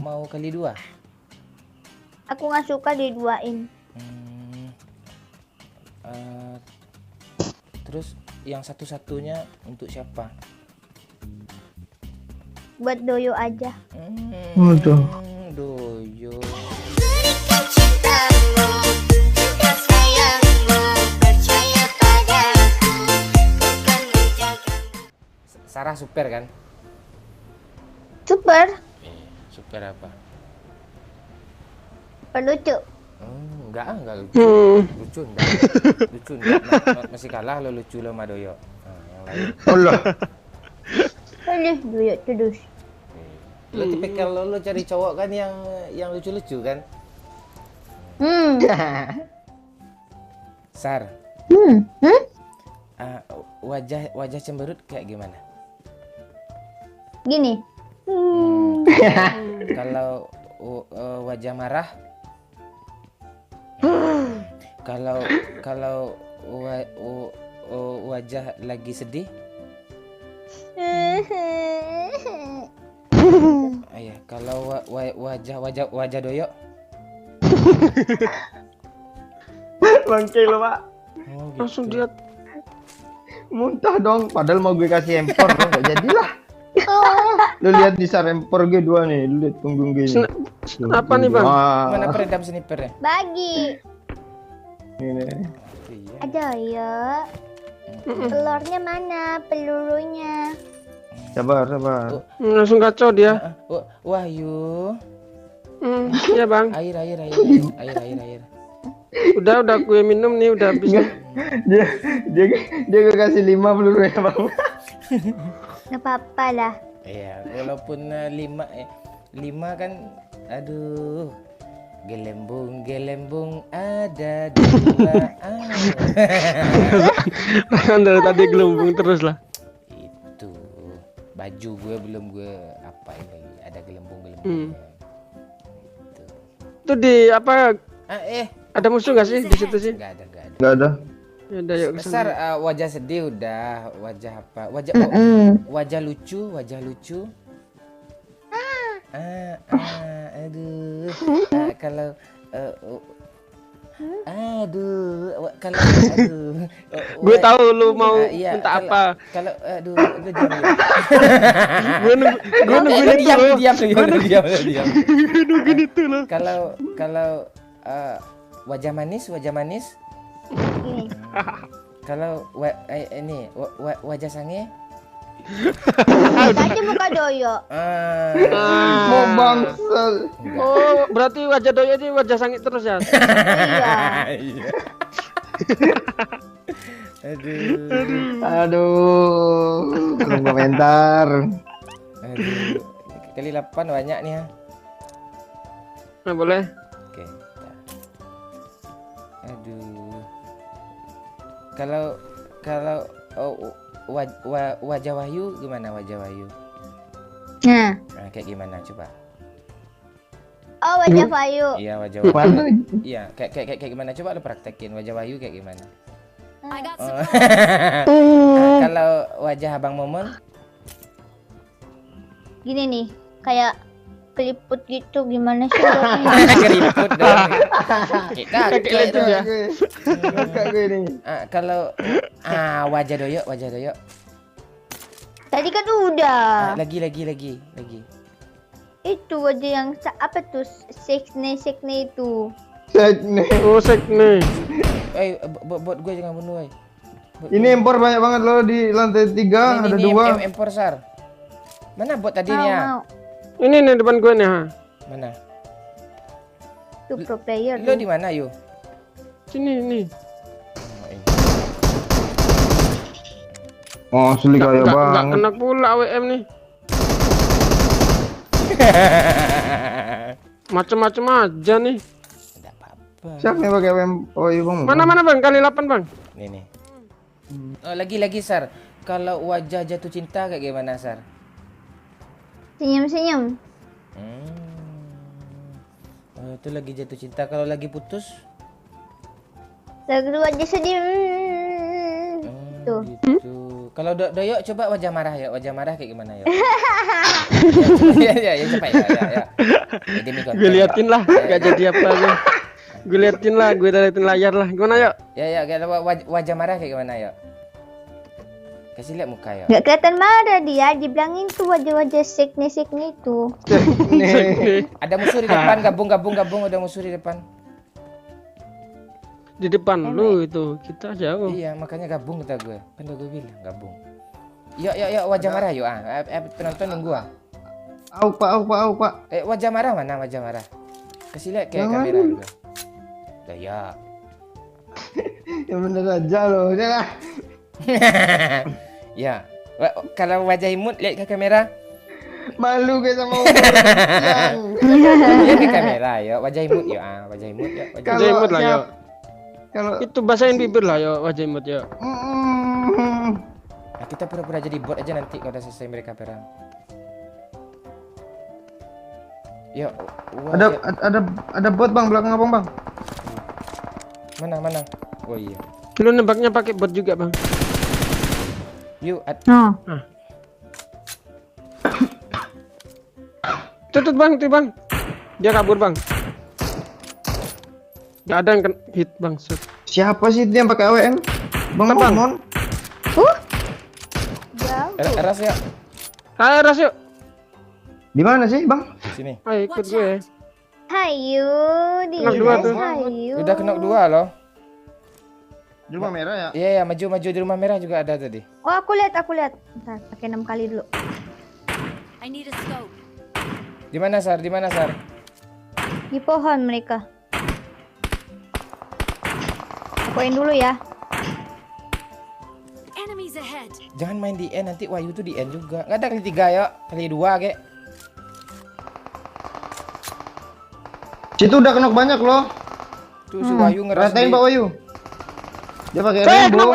mau kali 2? Aku nggak suka diduain. Terus yang satu-satunya untuk siapa? Buat Doyo aja. Waduh. Doyo. Berikan cintamu, juga sayangmu, percaya padaku, akan menjagamu. Sarah super kan? Super. Super apa? Lucu. Enggak lucu. Lucu enggak. Lucu enggak. Masih kalah lo lucu lo sama Doyo. Yang lain. Allah. Aduh, Doyo terus. Lo tipikal lo cari cowok kan yang lucu-lucu kan? Sar. Wajah cemberut kayak gimana? Gini. Kalau wajah marah? Kalau wajah lagi sedih? Iya, kalau wajah Doyo? Bangke lo, Pak. Oh, gitu. Langsung dia Muntah dong, padahal mau gue kasih empor, nggak jadilah. Lu lihat di empor gue 2 nih, lu lihat punggung gue ini. apa nih, Bang? Mana peredam snipernya? Bagi. Ini. Iya. Ada ya. Telurnya mana? Pelurunya. Sabar. Langsung kacau dia. Wahyu. Iya, Bang. Air. Udah gue minum nih, udah habis. Dia gue kasih 5 peluru ya, Bang. Nggak apa-apa lah. Iya, walaupun 5 kan, aduh, gelembung ada 2. Kan dari tadi gelembung terus lah. Itu baju gue belum gue apain lagi, ada gelembung. Itu di apa? Eh, Ada musuh nggak sih di situ sih? nggak ada. Nggak ada. Ya udah, yuk Besar kesana. wajah sedih udah, wajah apa? Wajah lucu. Aduh. Kalau Gue tahu lu mau iya, minta apa. Kalau lu diam. Gue nungguin itu loh. Diam. Gue nungguin itu loh. Kalau wajah manis. Gini. Kalau ini wajah sange. Tadi muka Doyo. Mau bangsal. Oh, berarti wajah Doyo ini wajah sangit terus ya? Iya. Aduh. Belum komentar. Aduh. Kali 8 banyak nih ya. Nah, boleh. Oke. Aduh. Kalau wajah Wahyu gimana wajah Wahyu? Nah. Kayak gimana coba? Oh, wajah Fayu. Iya wajah Mana? Wahyu. Iya kayak gimana coba lu praktekin wajah Wahyu kayak gimana? Oh. Kalau wajah Abang Momon? Gini nih, kayak keriput gitu, gimana sih? Keriput dong. Kayak Kayak legend ya. Kakak gue ini. Kalau wajah Doyo. Tadi kan udah. Lagi. Itu wajah yang apa tuh? Sekne itu. Sekne. Oh, sekne. Buat gue jangan bunuh. Ini empor banyak banget loh di lantai 3 ada 2. Empor Sar. Mana bot tadi nih ya? Mau. Ini nih depan gue nih, ha. Mana? Tuh pro player. Lo di mana Yu? Sini nih. Oh, asli kayak Nggak banget. kena pula AWM nih. Macem-macem aja nih. Enggak apa-apa. Siapa yang pakai WM? Oh iya, Bang. Mana Bang? Kali 8 Bang. Nih. Oh, lagi Sar. Kalau wajah jatuh cinta kayak gimana Sar? Senyum. Oh, itu lagi jatuh cinta. Kalau lagi putus? Lalu wajah sedih. Tuh. Gitu. Kalau Doyo coba wajah marah ya, wajah marah kayak gimana ya? Ya cepat ya. Demi konten. Gue liatin lah, gak jadi apa aja. Gue liatin lah, gue liatin layar lah. Gimana yuk? Ya, wajah marah kayak gimana ya? Kasih lihat muka ya. Gak kelihatan marah dia, dibilangin tuh wajah-wajah sekne itu. Ada musuh di depan, gabung, ada musuh di depan. Di depan lu itu, kita jauh. Iya, makanya gabung kata gue. Kan udah gue bilang gabung. Yuk, wajah marah yuk. Penonton nunggu ah. Au pak. Wajah marah mana wajah marah? Kasih lihat kayak Jangan. kamera juga. Ya. Ya bener aja loh. Udah lah. Ya. Kalau wajah imut lihat ke kamera. Malu gue sama Lihat ke kamera ya. Wajah imut ya. Wajah imut ya. Wajah imut lah yuk. Kalau Itu basahin bibir lah yuk, wajah imut yuk. Nah, kita pura-pura jadi bot aja nanti kalau udah selesai mereka perang. Yuk. ada bot bang belakang abang bang. Mana? Oh iya. Lu nembaknya pakai bot juga bang. Yuk. Oh. Tutut bang, tuh bang. Dia kabur bang. Gak ada yang hit bang. Set. Siapa sih itu yang pakai AWM? Bang Bang. Mon. Jauh. Ras ya. Ayo ras yuk. Di mana sih bang? Di sini. Ayo ikut gue. Hayu, Kena dua tuh. hayu. Udah kena 2 loh. Di rumah merah ya? Iya, maju di rumah merah juga ada tadi. Oh, aku lihat. Bentar, pakai 6 kali dulu. I need a scope. Di mana Sar? Di pohon mereka. Poin dulu ya. Enemies ahead. Jangan main di end nanti Wahyu tuh di end juga. Nggak ada kali 3 ya, kali 2 kek. Situ udah kenok banyak loh. Tuh si Wahyu ngeras Ratain di- Pak Wahyu. Dia pakai rainbow.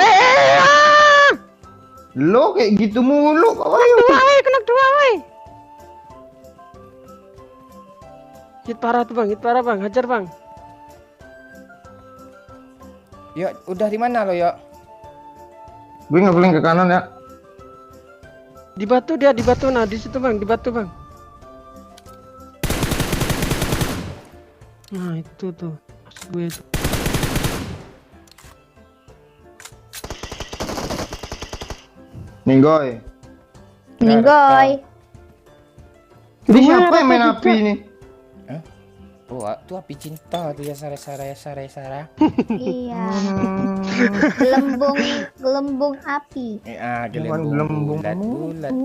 Lo kayak gitu mulu Pak Wahyu. Kena dua, woi. Hit parah tuh bang, hajar bang. Yuk, udah di mana lo, yuk? Gue ngebleng ke kanan ya. Di batu dia, di batu, nah di situ bang, di batu bang. Nah itu tuh, maksud gue itu. Ninggoy. Ninggoy. Ini siapa yang main api ini? Oh, tuh api cinta tuh ya Sarah. Iya. Gelembung api. Gelembung.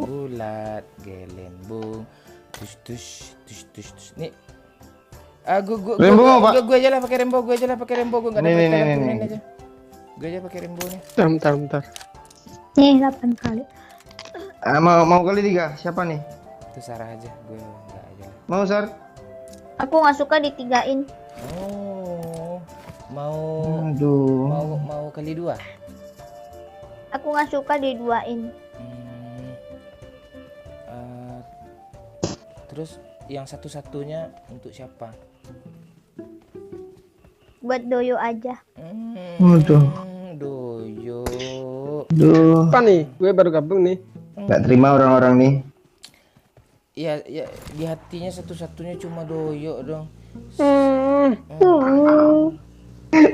Bulat, gelembung. Tus. Nih. Rembo, Pak. Gue aja lah pakai rembo, gue enggak ada Nih. main aja. Gue aja pakai rembo nih. Bentar. Nih 8 kali. Mau kali 3. Siapa nih? Itu Sarah aja, gue enggak aja lah. Mau Sar? Aku nggak suka ditigain. Oh. Mau Aduh. mau kali 2. Aku nggak suka diduain. Terus yang satu-satunya untuk siapa? Buat Doyo aja. Aduh. Doyo. Aduh. Apa nih? Gue baru gabung nih. Gak terima orang-orang nih. Ya, di hatinya satu-satunya cuma Doyo dong.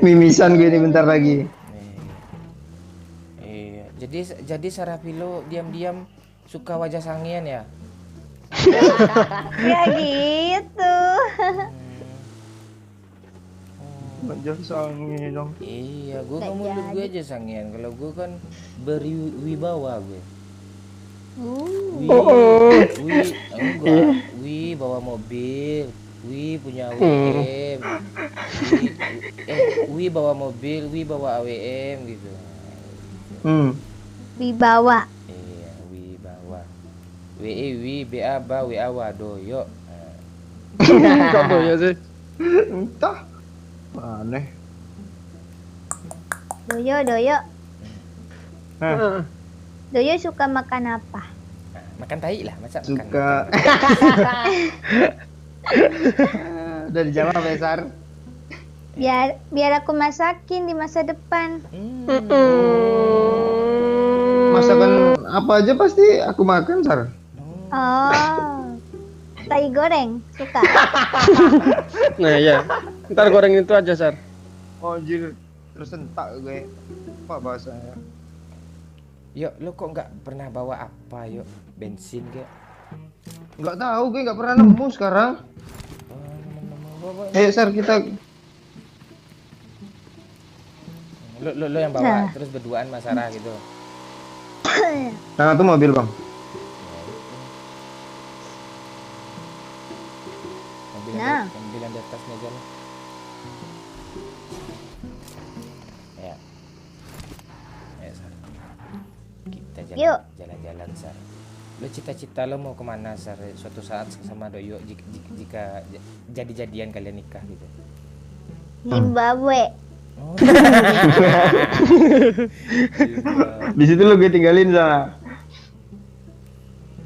Mimisan gue ini bentar lagi. Iya. Jadi Sarapilo diam-diam suka wajah sangian ya? Ya gitu. Wajah sangi dong. Iya, gue Nggak mulut gue jadi. aja sangian. Kalau gue kan berwibawa gue. Wih bawa mobil, wih punya AWM, wih bawa mobil, wih bawa AWM gitu. Wibawa. Iya, wih bawa. Wih BA ba WA Wadoyo. Kok Doyo sih? Entah. Aneh. Doyo. Ah. Doyo suka makan apa? Makan tai lah, masa makan. Suka. Udah dijawab ya Sar. Biar aku masakin di masa depan. masakan apa aja pasti aku makan, Sar. Oh. Tai goreng, suka. Nah ya, ntar goreng itu aja Sar. Oh, anjir. Terus entak gue. Apa bahasanya? Yuk, lu kok nggak pernah bawa apa yuk? Bensin kayak? Nggak tahu, gue nggak pernah nemu sekarang. Ayo, Sar, kita Lu yang bawa, terus berduaan sama Sarah gitu. nah itu mobil, Bang. Mobil yang di atasnya aja lah. Ya. Ayo, Sar. Kita Yuk. jalan-jalan, Sar. Lu cita-cita lu mau kemana, Sar? Suatu saat sama Doyo jika jadi-jadian kalian nikah gitu. Zimbabwe. Oh. Di situ lo gue tinggalin sana.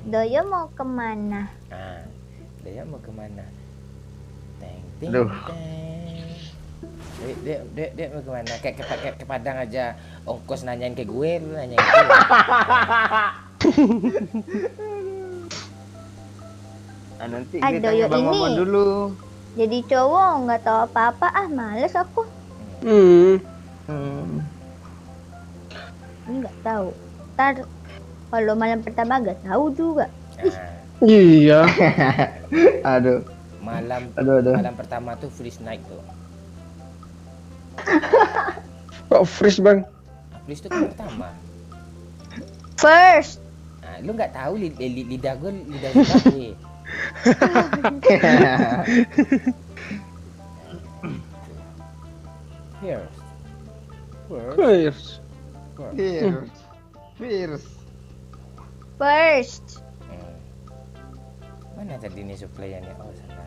Doyo mau kemana? Nah, dia mau kemana? Teng ting Aduh. teng. Dia mau kemana? Kayak ke Padang aja. Ongkos nanyain ke gue, lu nanyain ke gue. Nah, nanti Ah, gue Doyo tanya Bang ini. Maman dulu. Jadi cowok nggak tahu apa-apa, males aku. Hmm. Ini nggak tahu. Ntar kalau malam pertama nggak tahu juga. Nah, Iya. Aduh. malam Aduh. pertama tuh freeze night tuh. Kok freeze Bang? Freeze tuh kan pertama. First. Nah, lu nggak tahu lidah gue lidah gue. Here. Freeze. Fierce. First. Mana tadi nih supply-nya? Oh, sana.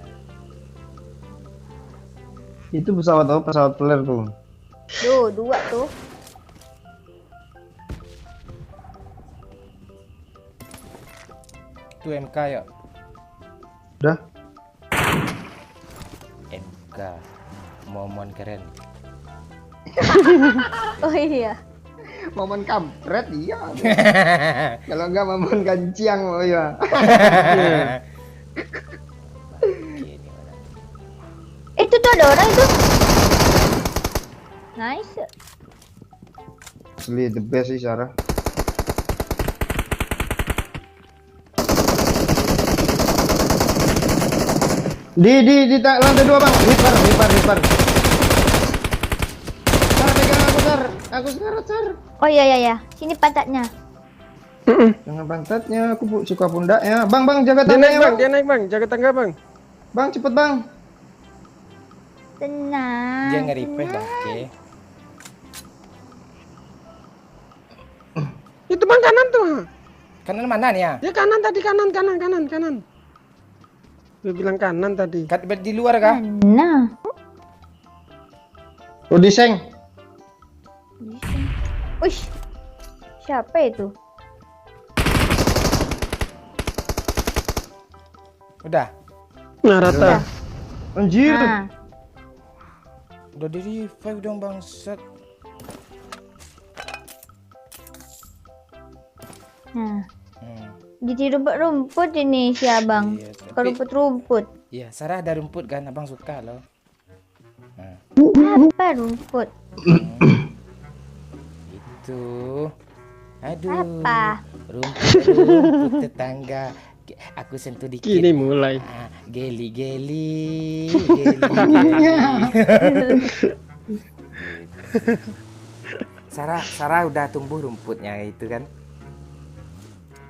Itu pesawat apa? Pesawat flare tuh. Duh, dua tuh. Itu MK ya? Udah. MK. Momon keren. Oh iya. Momen kampret iya. Kalau enggak momen kanciang oh iya. Oke, ini mana? Itu tuh ada orang itu. Nice. Asli the best sih Sarah. Di lantai 2 Bang. Hipar. Sar pegang aku Sar. Aku sekarat Sar. Oh iya. Sini pantatnya. Jangan pantatnya, aku suka pundaknya. Bang, jaga Dia naik tangganya Bang, Bang. dia naik Bang, jaga tangga Bang. Bang, cepet Bang. Tenang. Dia nge-repair dah. Oke. Itu Bang kanan tuh. Kanan mana nih ya? Ya kanan tadi kanan. Gue bilang kanan tadi. Di luar kah? Nah. Rudi Seng. Wih. Siapa itu? Udah. Nah rata. Anjir. Nah. Udah di revive dong bangsat. Nah. Di rumput ini si abang. Iya, Ke tapi- rumput-rumput. Iya, Sarah ada rumput kan? Abang suka loh. Nah, Apa rumput? itu. Aduh. Apa? Rumput tetangga. Aku sentuh dikit. Kini mulai. Ah, geli. Sarah udah tumbuh rumputnya itu kan?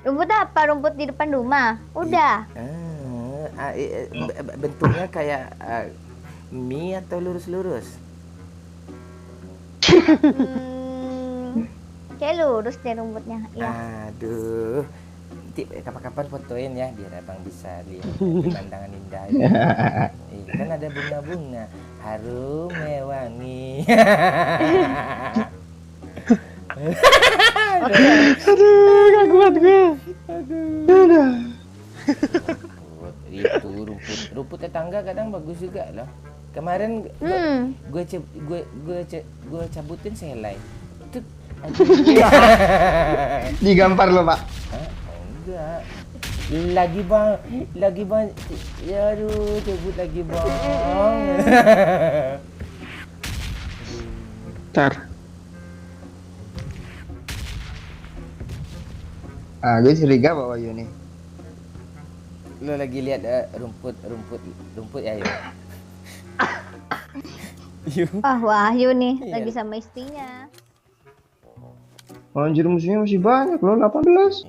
Rumput apa? Rumput di depan rumah. Udah. Bentuknya kayak mie atau lurus-lurus? Kayak lurus deh rumputnya. Ya. Aduh. Nanti kapan-kapan fotoin ya biar abang bisa lihat pemandangan indah. Kan ada bunga-bunga harum wangi. Aduh, gak kuat gue. Itu rumput tetangga kadang bagus juga loh. Kemarin gue cabutin selai. Itu Digampar lo, Pak. Hah? Enggak. Lagi bang. Ya aduh, cabut lagi bang. Ntar. Ah, gue curiga Pak Wahyu nih. Lo lagi lihat rumput ya, yuk. Yuk. Ah, Wahyu nih Iya. lagi sama istrinya. Anjir, musuhnya masih banyak loh, 18.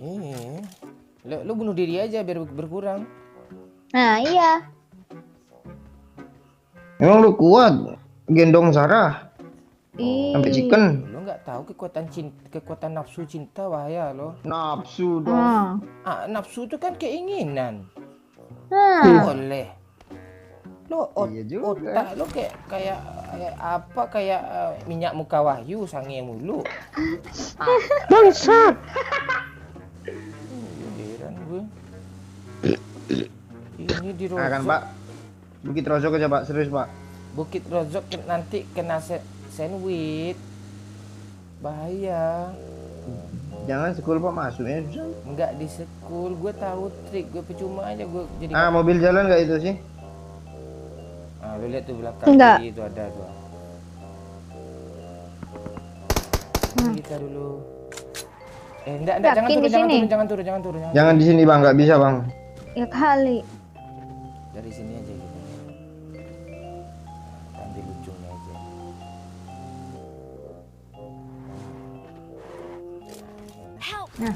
Lo bunuh diri aja biar berkurang. Nah, iya. Emang lu kuat gendong Sarah sampai Ih. chicken. Lo nggak tahu kekuatan nafsu cinta Wahya lo. Nafsu dong. Nafsu itu kan keinginan. Nah, Boleh. Lo Iya juga. otak lo kayak apa kayak minyak muka Wahyu sange mulu. Bangsat. Heran gue. Ini di Nah kan Pak, Bukit Rosok aja Pak, serius Pak. Bukit Rojok nanti kena sandwich. Bahaya. Jangan sekul Pak, masuknya susah. Enggak di sekul, gue tahu trik, gue percuma aja gue jadi. Ah, mobil jalan nggak itu sih? Ah, lu lihat tuh belakang Enggak. kiri itu ada tuh. Kita dulu. Enggak, jangan Yakin turun, di sini? jangan turun. Jangan di sini Bang, nggak bisa Bang. ya kali. Dari sini aja gitu. Ambil ujungnya aja. Help! Nah,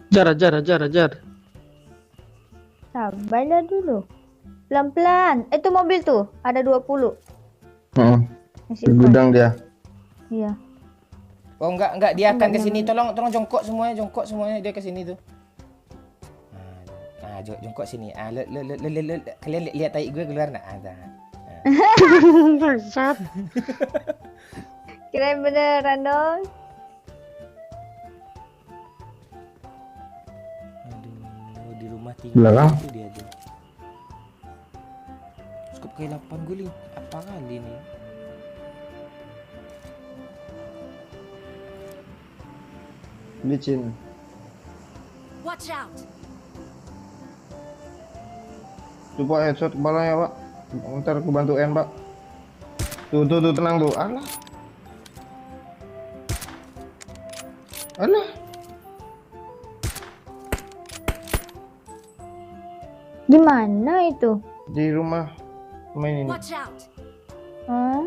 Jar. sabarlah dulu. Pelan-pelan. Itu mobil tuh, ada 20. Masih Di depan. gudang dia. Iya. Oh enggak dia akan ke sini. Tolong jongkok semuanya dia ke sini tuh. Jongkok sini. Kalian lihat tai gue keluar enggak? Bangsat. Kirain beneran dong. Aduh, di rumah Belakang. itu dia tuh. Skop kayak 8 guling. Apa kali ini? Licin. Watch out! Coba headshot kepalanya Pak. Ntar aku bantuin Pak. Tuh tenang tuh. Alah. Di mana itu? Di rumah main ini. Watch out! Hah?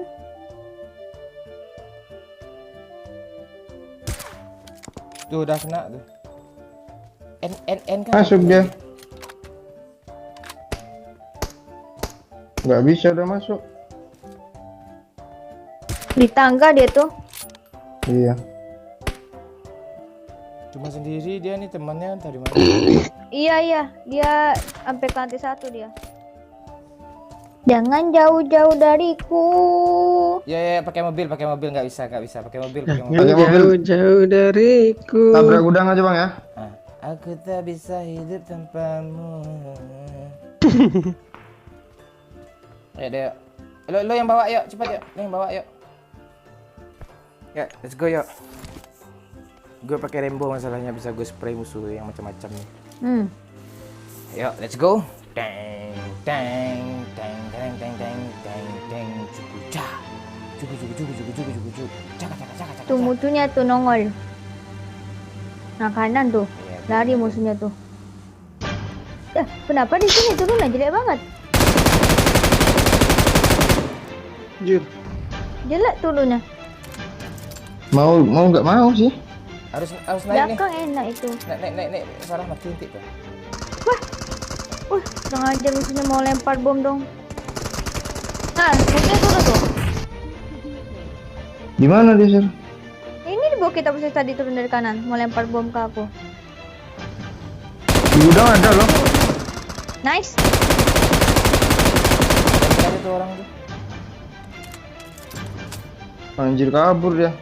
Tuh udah kena tuh. N kan Masuk dia. Nggak bisa udah masuk. Di tangga dia tuh. Iya. cuma sendiri dia nih, temannya tadi mana? Iya, dia sampai ke lantai 1 dia. Jangan jauh-jauh dariku. Ya pakai mobil nggak bisa pakai mobil. Pakai mobil. Jauh dariku. Tabrak gudang aja Bang ya. Ah, aku tak bisa hidup tanpamu. Ya deh. Lo yang bawa yuk, cepat yuk. Lo yang bawa yuk. Ya, let's go yuk. Gue pakai rainbow masalahnya, bisa gue spray musuh yang macam-macam nih. Yuk, let's go. Teng teng teng teng teng teng teng teng cukuca. Cuku. Caka. Tuh musuhnya tuh nongol. Nah kanan tuh, Iya, lari musuhnya tuh. Kenapa di sini turunnya jelek banget? Jur. Jelek turunnya. Mau nggak mau sih. harus naik nih. Belakang enak itu. Naik. Salah mati nanti tuh. Kurang ajar musuhnya mau lempar bom dong. Nah, musuhnya turun tuh. Di mana dia Sir? Ini di bawah kita proses tadi turun dari kanan, mau lempar bom ke aku. Di gudang ada loh. Nice. Ada tuh orang tuh. Anjir kabur dia.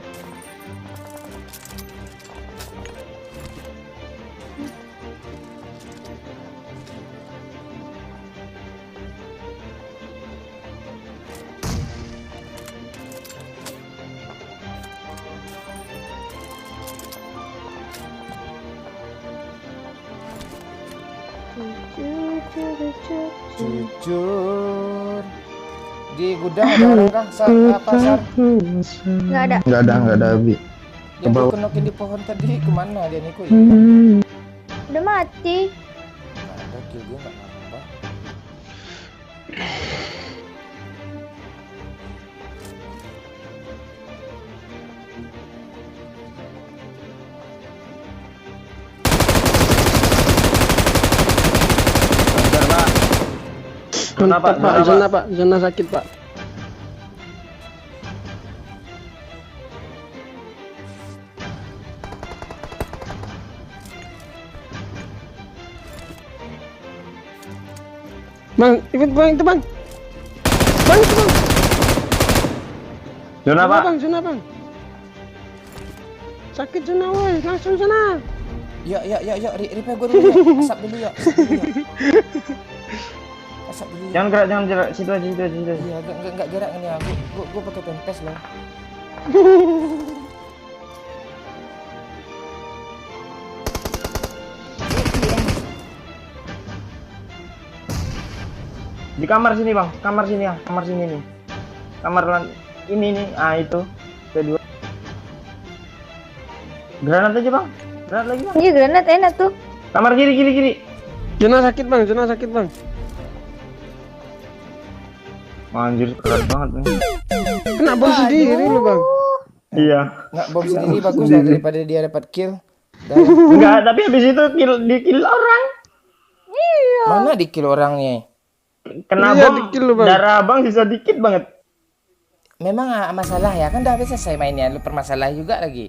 Jujur. Di gudang ada orang kah? Pasar. Nggak ada. Enggak ada Abi. Yang Kebawah. gue kenokin di pohon tadi kemana dia Niko? Udah mati. Nggak ada kill gue nggak nambah. Bentar, Pak. Zona, Pak. Pak, zona Pak, zona sakit Pak. Bang, ikut bang itu bang. Bang itu bang. Zona, Pak. Bang, zona bang. Sakit zona woi, langsung sana. Ya, repair gue dulu ya. Asap dulu ya. Asap dulu ya. Jangan gerak. Situ aja. Iya, enggak gerak ini aku. Gue pakai pempes loh. Di kamar sini, Bang. Kamar sini ya. Kamar sini nih. Ini nih. Ah, itu. Kedua. Granat aja, Bang. Granat lagi, Bang. Iya granat enak tuh. Kamar kiri. Zona sakit bang, zona sakit bang. Anjir, keras banget nih. Kena bom sendiri lu bang. Iya. Nggak, bom sendiri bagus lah daripada dia dapat kill. Enggak, tapi habis itu di kill orang. Mana di kill orangnya? Kena Iya, bom. di-kill lu, Bang. Darah Bang sisa dikit banget. Memang masalah ya kan udah habis selesai mainnya. Lu permasalah juga lagi.